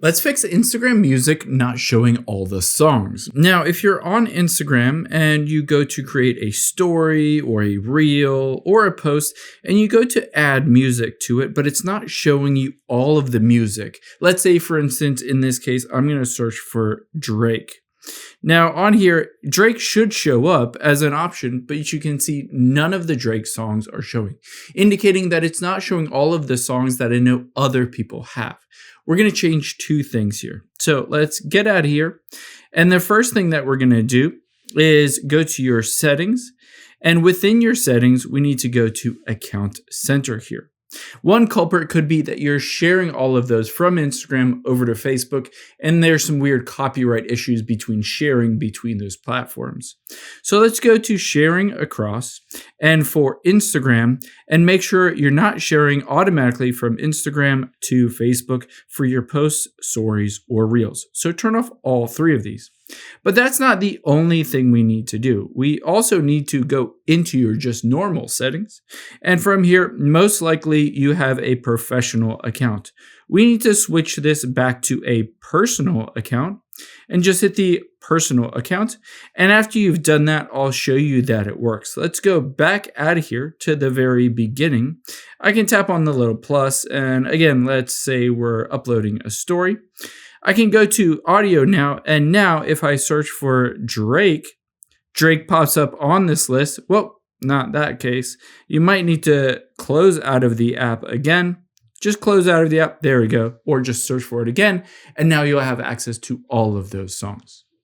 Let's fix Instagram Music not showing all the songs. Now, if you're on Instagram and you go to create a story or a reel or a post and you go to add music to it, but it's not showing you all of the music. Let's say, for instance, in this case, I'm going to search for Drake. Now on here, Drake should show up as an option, but you can see none of the Drake songs are showing, indicating that it's not showing all of the songs that I know other people have. We're going to change two things here. So let's get out of here. And the first thing that we're going to do is go to your settings. And within your settings, we need to go to Account Center here. One culprit could be that you're sharing all of those from Instagram over to Facebook, and there's some weird copyright issues between sharing between those platforms. So let's go to sharing across and for Instagram, and make sure you're not sharing automatically from Instagram to Facebook for your posts, stories, or reels. So turn off all three of these. But that's not the only thing we need to do. We also need to go into your just normal settings. And from here, most likely you have a professional account. We need to switch this back to a personal account and just hit the personal account. And after you've done that, I'll show you that it works. Let's go back out of here to the very beginning. I can tap on the little plus. And again, let's say we're uploading a story. I can go to audio now, and now if I search for Drake, Drake pops up on this list. Well, not that case. You might need to close out of the app again. Just close out of the app. There we go. Or just search for it again, and now you'll have access to all of those songs.